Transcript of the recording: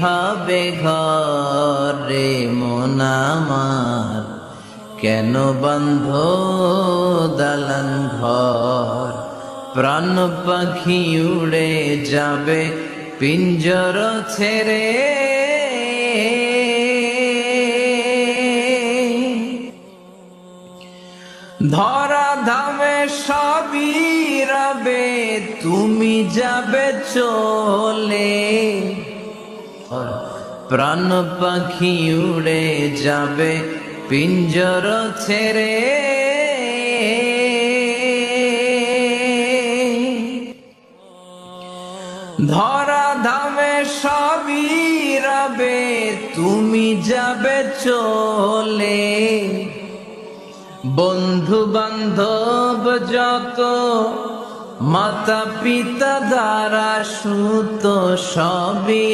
হবে ঘর রে মন আমার, কেন বন্ধ দালান ঘর? প্রাণ পাখি উড়ে যাবে পিঞ্জর ছেড়ে, ধরা ধামে সবই রবে তুমি যাবে চলে। প্রাণ পাখি উড়ে যাবে পিঞ্জর ছেড়ে, ধরা ধামে সবই রবে তুমি যাবে চলে। বন্ধু বান্ধব যত, মাতা পিতা দ্বারা সুত সবই